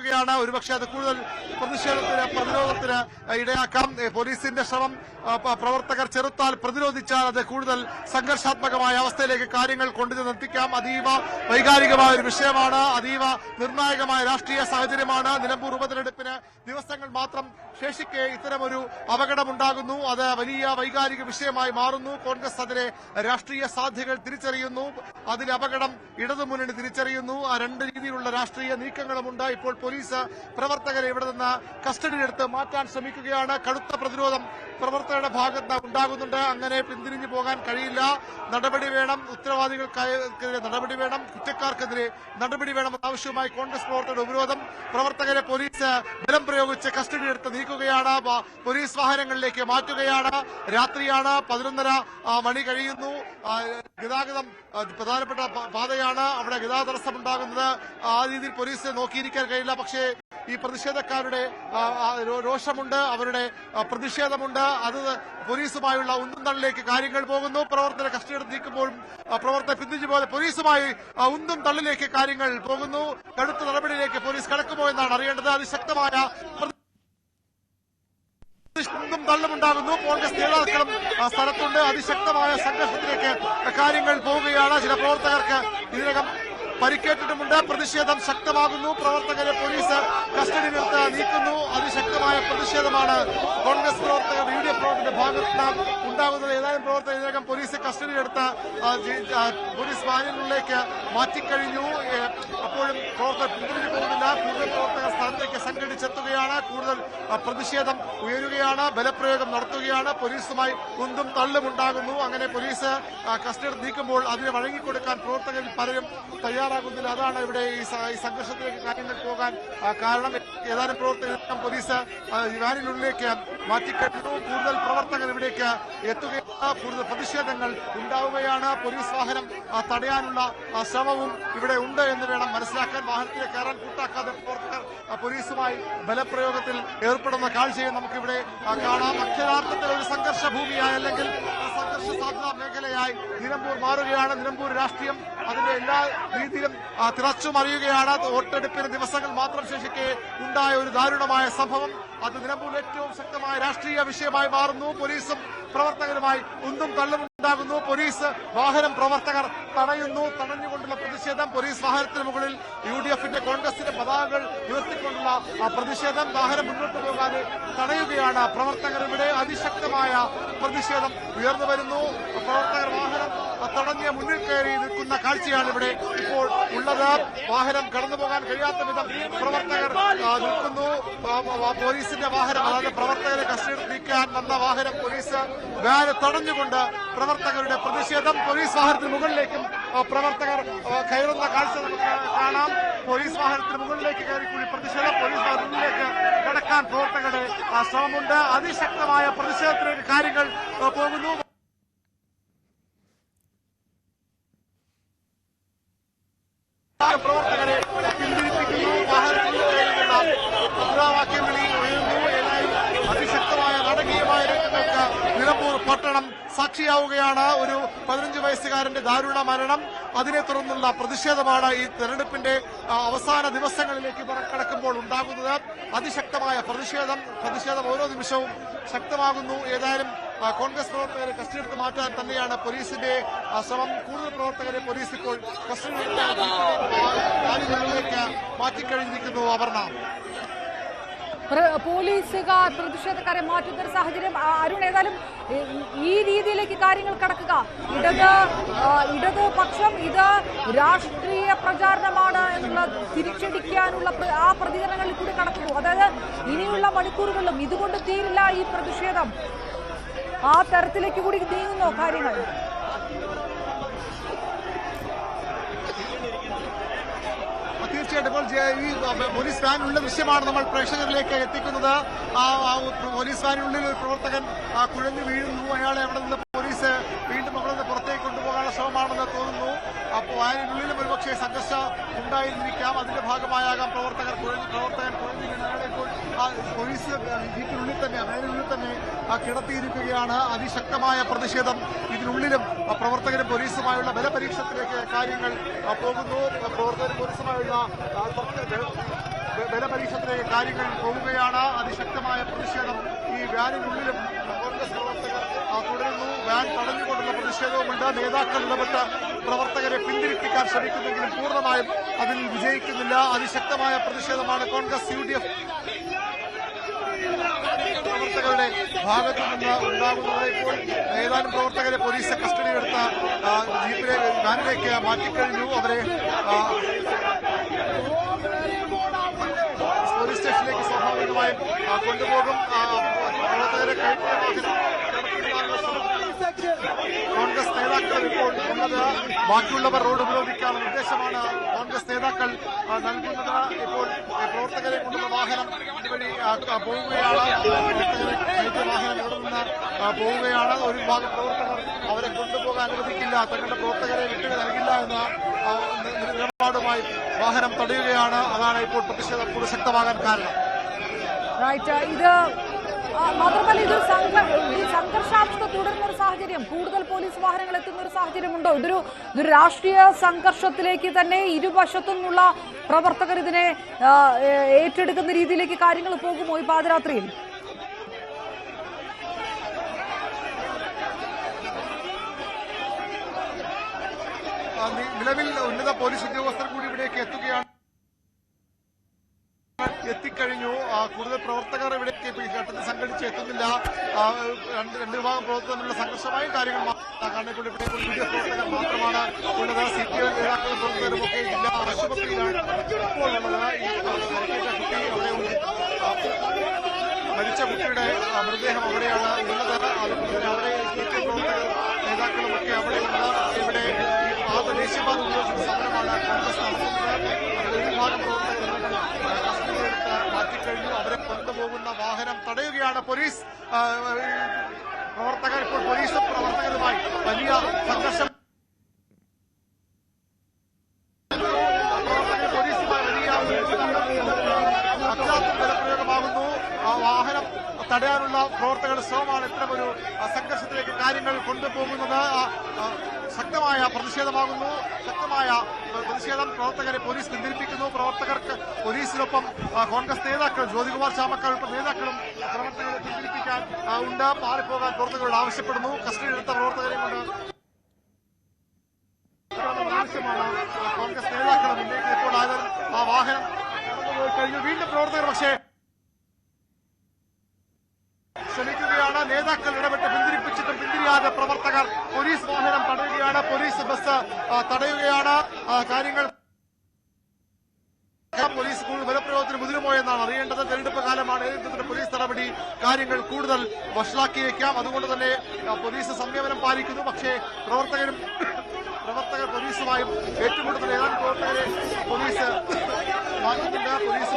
നീക്കുകയാണ്. ഒരുപക്ഷെ അത് കൂടുതൽ പ്രതിരോധത്തിന് ഇടയാക്കാം. പോലീസിന്റെ ശ്രമം പ്രവർത്തകർ ചെറുത്താൽ, പ്രതിരോധിച്ചാൽ അത് കൂടുതൽ സംഘർഷാത്മകമായ അവസ്ഥയിലേക്ക് കാര്യങ്ങൾ കൊണ്ടുവന്നെത്തിക്കാം. അതീവ വൈകാരികമായ ഒരു വിഷയമാണ്, അതീവ നിർണായകമായ രാഷ്ട്രീയ സാഹചര്യമാണ്. നിലമ്പൂർ ഉപതെരഞ്ഞെടുപ്പിന് ദിവസങ്ങൾ മാത്രം ശേഷിക്കെ ഇത്തരമൊരു അപകടമുണ്ടാകുന്നു. അത് വലിയ വൈകാരിക വിഷയമായി മാറുന്നു. കോൺഗ്രസ് അതിലെ രാഷ്ട്രീയ സാധ്യതകൾ തിരിച്ചറിയുന്നു. അതിലെ അപകടം ഇടതുമുന്നണി തിരിച്ചറിയുന്നു. ആ രണ്ട് രീതിയിലുള്ള രാഷ്ട്രീയ നീക്കങ്ങളുമുണ്ട്. ഇപ്പോൾ പോലീസ് പ്രവർത്തകരെ ഇവിടെ നിന്ന് കസ്റ്റഡിയിലെടുത്ത് മാറ്റാൻ ശ്രമിക്കുകയാണ്. കടുത്ത പ്രതിരോധം പ്രവർത്തകരുടെ ഭാഗത്ത് ഉണ്ടാകുന്നുണ്ട്. അങ്ങനെ പിന്തിരിഞ്ഞു പോകാൻ കഴിയില്ല. നടപടി വേണം, ഉത്തരവാദികൾക്കെതിരെ നടപടി വേണം, കുറ്റക്കാർക്കെതിരെ നടപടി വേണമെന്ന ആവശ്യവുമായി കോൺഗ്രസ് പ്രവർത്തകരുടെ ഉപരോധം. പ്രവർത്തകരെ പോലീസ് ബലം പ്രയോഗിച്ച് കസ്റ്റഡിയെടുത്ത് നീക്കുകയാണ്. പോലീസ് വാഹനങ്ങളിലേക്ക് മാറ്റുകയാണ്. രാത്രിയാണ്, 11:30 മണി കഴിയുന്നു. ഗതാഗതം പ്രധാനപ്പെട്ട പാതയാണ്. അവിടെ ഗതാഗത തടസ്സമുണ്ടാകുന്നത് ആ രീതിയിൽ പോലീസിനെ നോക്കിയിരിക്കാൻ കഴിയില്ല. പക്ഷേ ഈ പ്രതിഷേധക്കാരുടെ രോഷമുണ്ട്, അവരുടെ പ്രതിഷേധമുണ്ട്. അത് പോലീസുമായുള്ള ഉന്തും തള്ളിലേക്ക് കാര്യങ്ങൾ പോകുന്നു. പ്രവർത്തകരെ കസ്റ്റഡിയിൽ നീക്കുമ്പോഴും പ്രവർത്തകർ പിന്തിരിഞ്ഞു പോലെ പോലീസുമായി ഉന്തും തള്ളിലേക്ക് കാര്യങ്ങൾ പോകുന്നു. കടുത്ത നടപടിയിലേക്ക് പോലീസ് കടക്കുമോ എന്നാണ് അറിയേണ്ടത്. അതിശക്തമായ തള്ളുമുണ്ടാകുന്നു. കോൺഗ്രസ് നേതാക്കളും സ്ഥലത്തുണ്ട്. അതിശക്തമായ സംഘർഷത്തിലേക്ക് കാര്യങ്ങൾ പോവുകയാണ്. ചില പ്രവർത്തകർക്ക് ഇതിനകം പരിക്കേറ്റിട്ടുമുണ്ട്. പ്രതിഷേധം ശക്തമാകുന്നു. പ്രവർത്തകരെ പോലീസ് കസ്റ്റഡിയിലെടുത്ത് നീക്കുന്നു. അതിശക്തമായ പ്രതിഷേധമാണ് കോൺഗ്രസ് പ്രവർത്തകർ UDF പ്രവർത്തകരുടെ ഭാഗത്ത് ഉണ്ടാകുന്നത്. ഏതായാലും പ്രവർത്തകർ ഇതിനകം പോലീസ് കസ്റ്റഡിയിലെടുത്ത് പോലീസ് വാഹനങ്ങളിലേക്ക് മാറ്റിക്കഴിഞ്ഞു. അപ്പോഴും പ്രവർത്തകർ പിന്തിരിഞ്ഞു പോകുന്നില്ല. കൂടുതൽ പ്രവർത്തകർ സ്ഥലത്തേക്ക് സംഘടിച്ചെത്തുകയാണ്. കൂടുതൽ പ്രതിഷേധം ഉയരുകയാണ്. ബലപ്രയോഗം നടത്തുകയാണ്. പോലീസുമായി ഉന്തും തള്ളും ഉണ്ടാകുന്നു. അങ്ങനെ പോലീസ് കസ്റ്റഡി നീക്കുമ്പോൾ അതിനെ വഴങ്ങിക്കൊടുക്കാൻ പ്രവർത്തകരിൽ പലരും തയ്യാറാകുന്നില്ല. അതാണ് ഇവിടെ ഈ സംഘർഷത്തിലേക്ക് കാര്യങ്ങൾ പോകാൻ കാരണം. ഏതാനും പ്രവർത്തകർ പോലീസ് വാനിനുള്ളിലേക്ക് മാറ്റിക്കഴിഞ്ഞു. കൂടുതൽ പ്രവർത്തകർ ഇവിടേക്ക് എത്തുകയാണ്. കൂടുതൽ പ്രതിഷേധങ്ങൾ ഉണ്ടാവുകയാണ്. പോലീസ് വാഹനം തടയാനുള്ള ശ്രമവും ഇവിടെ ഉണ്ട് എന്ന് വേണം മനസ്സിലാക്കാൻ. വാഹനത്തിലേക്ക് കയറാൻ കൂട്ടാക്കാതെ പ്രവർത്തകർ പോലീസുമായി ബലപ്രയോഗത്തിൽ ഏർപ്പെടുന്ന കാഴ്ചയും നമുക്കിവിടെ കാണാം. അക്ഷരാർത്ഥത്തിൽ ഒരു സംഘർഷ ഭൂമിയായി, അല്ലെങ്കിൽ സംഘർഷ സാധ്യതാ മേഖലയായി നിലമ്പൂർ മാറുകയാണ്. നിലമ്പൂർ രാഷ്ട്രീയം അതിന്റെ എല്ലാ രീതിയിലും തിളച്ചുമറിയുകയാണ്. വോട്ടെടുപ്പിന് ദിവസങ്ങൾ മാത്രം ശേഷിക്കെ ഉണ്ടായ ഒരു ദാരുണമായ സംഭവം അത് നിലമ്പൂരിൽ ഏറ്റവും ശക്തമായ രാഷ്ട്രീയ വിഷയമായി മാറുന്നു. പോലീസും പ്രവർത്തകരുമായി ഉന്തും തള്ളുമുണ്ടാകുന്നു. പോലീസ് വാഹനം പ്രവർത്തകർ തടയുന്നു. തടഞ്ഞുകൊണ്ടുള്ള പ്രതിഷേധം. പോലീസ് വാഹനത്തിന് മുകളിൽ UDFന്റെ കോൺഗ്രസിന്റെ പതാകകൾ ഉയർത്തിക്കൊണ്ടുള്ള പ്രതിഷേധം. വാഹനം മുന്നോട്ട് പോകാതെ തടയുകയാണ് പ്രവർത്തകർ. ഇവിടെ അതിശക്തമായ പ്രതിഷേധം ഉയർന്നു വരുന്നു. പ്രവർത്തകർ വാഹനം തടഞ്ഞ് മുന്നിൽ കയറി നിൽക്കുന്ന കാഴ്ചയാണ് ഇവിടെ ഇപ്പോൾ ഉള്ളത്. വാഹനം കടന്നുപോകാൻ കഴിയാത്ത വിധം പ്രവർത്തകർ നിൽക്കുന്നു. പോലീസിന്റെ വാഹനം, അതായത് പ്രവർത്തകരെ കസ്റ്റഡിയിൽ നീക്കാൻ വന്ന വാഹനം പോലീസ് വാന് തടഞ്ഞുകൊണ്ട് പ്രവർത്തകരുടെ പ്രതിഷേധം. പോലീസ് വാഹനത്തിന് മുകളിലേക്കും പ്രവർത്തകർ കയറുന്ന കാഴ്ച നമുക്ക് കാണാം. പോലീസ് വാഹനത്തിന് മുകളിലേക്ക് കയറിക്കൂടി പ്രതിഷേധം. പോലീസ് വാഹനത്തിലേക്ക് കടക്കാൻ പ്രവർത്തകരുടെ ശ്രമമുണ്ട്. അതിശക്തമായ പ്രതിഷേധത്തിലേക്ക് കാര്യങ്ങൾ പോകുന്നു. പ്രവർത്തകരെ പിന്തിരിപ്പിക്കുന്നു. വാഹനത്തിലുള്ള മുദ്രാവാക്യം വിളി ഉയർന്നു. അതിശക്തമായ നാടകീയമായ രംഗങ്ങൾക്ക് നിലമ്പൂർ പട്ടണം സാക്ഷിയാവുകയാണ്. ഒരു 15 വയസ്സുകാരന്റെ ദാരുണ മരണം, അതിനെ തുടർന്നുള്ള പ്രതിഷേധമാണ് ഈ തെരഞ്ഞെടുപ്പിന്റെ അവസാന ദിവസങ്ങളിലേക്ക് കടക്കുമ്പോൾ ഉണ്ടാകുന്നത്. അതിശക്തമായ പ്രതിഷേധം ഓരോ നിമിഷവും ശക്തമാകുന്നു. ഏതായാലും കോൺഗ്രസ് പ്രവർത്തകരെ കസ്റ്റഡിയെടുത്ത് മാറ്റാൻ തന്നെയാണ് പോലീസിന്റെ ശ്രമം. കൂടുതൽ പ്രവർത്തകരെ പോലീസ് ഇപ്പോൾ കസ്റ്റഡിയിലേക്ക് മാറ്റിക്കഴിഞ്ഞിരിക്കുന്നു. അപർണ, പോലീസുകാർ പ്രതിഷേധക്കാരെ മാറ്റുന്ന ഒരു സാഹചര്യം. അരുൺ, ഏതായാലും ഈ രീതിയിലേക്ക് കാര്യങ്ങൾ കടക്കുക, ഇടത് പക്ഷം ഇത് രാഷ്ട്രീയ പ്രചാരണമാണ് എന്നുള്ള തിരിച്ചടിക്കാനുള്ള ആ പ്രതികരണങ്ങളിൽ കൂടി കടക്കുന്നു. അതായത് ഇനിയുള്ള മണിക്കൂറുകളിലും ഇതുകൊണ്ട് തീരില്ല ഈ പ്രതിഷേധം. ആ തരത്തിലേക്ക് കൂടി നീങ്ങുന്നു കാര്യങ്ങൾ. തീർച്ചയായിട്ടും ഇപ്പോൾ ഈ പോലീസ് വാനിലുള്ള ദൃശ്യമാണ് നമ്മൾ പ്രേക്ഷകരിലേക്ക് എത്തിക്കുന്നത്. പോലീസ് വാനിനുള്ളിൽ ഒരു പ്രവർത്തകൻ കുഴഞ്ഞു വീഴുന്നു. അയാളെ അവിടെ നിന്ന് പോലീസ് വീണ്ടും അവിടെ നിന്ന് പുറത്തേക്ക് കൊണ്ടുപോകാനുള്ള ശ്രമമാണെന്ന് തോന്നുന്നു. അപ്പോൾ വാനിനുള്ളിലും ഒരുപക്ഷെ സംഘർഷം ഉണ്ടായിരുന്നിരിക്കാം. അതിന്റെ ഭാഗമായാകാം പ്രവർത്തകൻ കുഴഞ്ഞു വീണ് അയാളെ ഇപ്പോൾ പോലീസ് ജീപ്പിനുള്ളിൽ തന്നെ വാനിനുള്ളിൽ തന്നെ കിടത്തിയിരിക്കുകയാണ്. അതിശക്തമായ പ്രതിഷേധം ഇതിനുള്ളിലും പ്രവർത്തകരും പോലീസുമായുള്ള ബലപരീക്ഷണത്തിലേക്ക് കാര്യങ്ങൾ പോകുന്നു. പ്രവർത്തകരും പോലീസുമായുള്ള ബലപരീക്ഷണത്തിലേക്ക് കാര്യങ്ങൾ പോവുകയാണ്. അതിശക്തമായ പ്രതിഷേധം ഈ വാനിനുള്ളിലും കോൺഗ്രസ് പ്രവർത്തകർ തുടരുന്നു. വാൻ തടഞ്ഞുകൊണ്ടുള്ള പ്രതിഷേധവുമുണ്ട്. നേതാക്കൾ ഇടപെട്ട് പ്രവർത്തകരെ പിന്തിരിപ്പിക്കാൻ ശ്രമിക്കുന്നെങ്കിലും പൂർണ്ണമായും അതിൽ വിജയിക്കുന്നില്ല. അതിശക്തമായ പ്രതിഷേധമാണ് കോൺഗ്രസ് UDF പ്രവർത്തകരുടെ ഭാഗത്തു നിന്ന് ഉണ്ടാകുന്നത്. ഇപ്പോൾ ഏതാനും പ്രവർത്തകരെ പോലീസ് കസ്റ്റഡിയിലെടുത്ത ജീപ്പിലെ വാനിലേക്ക് മാറ്റിക്കഴിഞ്ഞു. അവരെ പോലീസ് സ്റ്റേഷനിലേക്ക് സ്വാഭാവികമായും കൊണ്ടുപോകും. പ്രവർത്തകരെ കോൺഗ്രസ് നേതാക്കൾ ഇപ്പോൾ ഉള്ളത്. ബാക്കിയുള്ളവർ റോഡ് ഉപരോധിക്കാനുള്ള നിർദ്ദേശമാണ് കോൺഗ്രസ് നേതാക്കൾ നൽകുന്നത്. ഇപ്പോൾ പ്രവർത്തകരെ കൊണ്ടുള്ള വാഹനം ഇതുവഴി പോവുകയാണ്. പ്രവർത്തകരെ കയറ്റിയ വാഹനം ഇവിടെ നിന്ന് പോവുകയാണ്. ഒരു വിഭാഗം പ്രവർത്തകർ അവരെ കൊണ്ടുപോകാൻ അനുവദിക്കില്ല, തങ്ങളുടെ പ്രവർത്തകരെ വിട്ടു നൽകില്ല എന്ന നിലപാടുമായി വാഹനം തടയുകയാണ്. അതാണ് ഇപ്പോൾ പ്രതിഷേധം കൂടുതൽ ശക്തമാകാൻ കാരണം. ഇത് മാത്രമല്ല ഇത് സംഘർഷാവസ്ഥ തുടരുന്ന ഒരു സാഹചര്യം, കൂടുതൽ പോലീസ് വാഹനങ്ങൾ എത്തുന്ന ഒരു സാഹചര്യമുണ്ടോ? ഇതൊരു രാഷ്ട്രീയ സംഘർഷത്തിലേക്ക് തന്നെ ഇരുവശത്തുനിന്നുള്ള പ്രവർത്തകർ ഇതിനെ ഏറ്റെടുക്കുന്ന രീതിയിലേക്ക് കാര്യങ്ങൾ പോകുമോ ഈ പാതിരാത്രിയിൽ? നിലവിൽ ഉന്നത പോലീസ് ഉദ്യോഗസ്ഥർ കൂടി ഇവിടേക്ക് എത്തിക്കഴിഞ്ഞു. കൂടുതൽ പ്രവർത്തകർ ഇവിടേക്ക് ഘട്ടത്തിൽ സംഘടിച്ച് എത്തുന്നില്ല. രണ്ട് വിഭാഗം പ്രവർത്തകർ തമ്മിലുള്ള സംഘർഷമായ കാര്യങ്ങൾ കാരണം ഇപ്പോൾ ഇവിടെ UDF പ്രവർത്തകർ മാത്രമാണ് ഉള്ളത്. CPI നേതാക്കളും പ്രവർത്തകരും ഒക്കെ ജില്ലാ ആശുപത്രിയിലാണ് ഇപ്പോൾ ഉള്ളത്. ഈ കുട്ടി അവിടെ മരിച്ച കുട്ടിയുടെ മൃതദേഹം അവിടെയാണ് ഉള്ളത്. അതുപോലെ തന്നെ അവിടെ CPI പ്രവർത്തകർ നേതാക്കളും ഒക്കെ അവിടെയുണ്ട്. ഇവിടെ ദേശീയപാത ഉപയോഗിച്ചുള്ള സമരമാണ് കോൺഗ്രസ് നടത്തുന്നത്. ഒരു വിഭാഗം പ്രവർത്തകർ കസ്റ്റഡിയിലെടുത്ത് മാറ്റിക്കഴിഞ്ഞു. അവരെ കൊണ്ടുപോകുന്ന വാഹനം തടയുകയാണ് പോലീസ്. പ്രവർത്തകർ ഇപ്പോൾ പോലീസും പ്രവർത്തകരുമായി വലിയ സംഘർഷം, പോലീസുമായി വലിയ അത്യാധുനിക ബലപ്രയോഗമാകുന്നു. വാഹനം തടയാനുള്ള പ്രവർത്തകരുടെ ശ്രമമാണ് ഇത്തരമൊരു സംഘർഷത്തിലേക്ക് കാര്യങ്ങൾ കൊണ്ടുപോകുന്നത്. ശക്തമായ പ്രതിഷേധമാകുന്നു. ശക്തമായ പ്രതിഷേധം. പ്രവർത്തകരെ പോലീസ് പിന്തിരിപ്പിക്കുന്നു. പ്രവർത്തകർക്ക് പോലീസിനൊപ്പം കോൺഗ്രസ് നേതാക്കൾ ജ്യോതികുമാർ ചാമക്കാൾ ഉൾപ്പെടെ നേതാക്കളും പ്രവർത്തകരെ പിന്തിരിപ്പിക്കാൻ ഉണ്ട്. മാറിപ്പോകാൻ പ്രവർത്തകരോട് ആവശ്യപ്പെടുന്നു. കസ്റ്റഡിയിലെടുത്ത പ്രവർത്തകരെ കൊണ്ട് ആവശ്യമാണ് കോൺഗ്രസ് നേതാക്കളും ഉന്നയിക്കുന്നത്. ഇപ്പോൾ ആ വാഹനം കടന്നുപോയി കഴിഞ്ഞു. വീണ്ടും പ്രവർത്തകർ പക്ഷേ ശ്രമിക്കുകയാണ്. നേതാക്കൾ ഇടപെട്ട് പിന്തിരിപ്പിച്ചിട്ടും പിന്തിരിയാതെ പ്രവർത്തകർ പോലീസ് വാഹനം തടയുകയാണ്. പോലീസ് ബസ് തടയുകയാണ്. കാര്യങ്ങൾ പോലീസ് കൂടുതൽ ബലപ്രയോഗത്തിന് മുതിരുമോ എന്നാണ് അറിയേണ്ടത്. തെരഞ്ഞെടുപ്പ് കാലമാണ്. പോലീസ് നടപടി കാര്യങ്ങൾ കൂടുതൽ വഷളാക്കിയേക്കാം. അതുകൊണ്ട് തന്നെ പോലീസ് സംയമനം പാലിക്കുന്നു. പക്ഷേ പ്രവർത്തകർ പോലീസുമായും ഏറ്റുമുട്ടുന്ന ഏതാനും പ്രവർത്തകരെ പോലീസ് മാറ്റുന്നുണ്ട്. പോലീസ്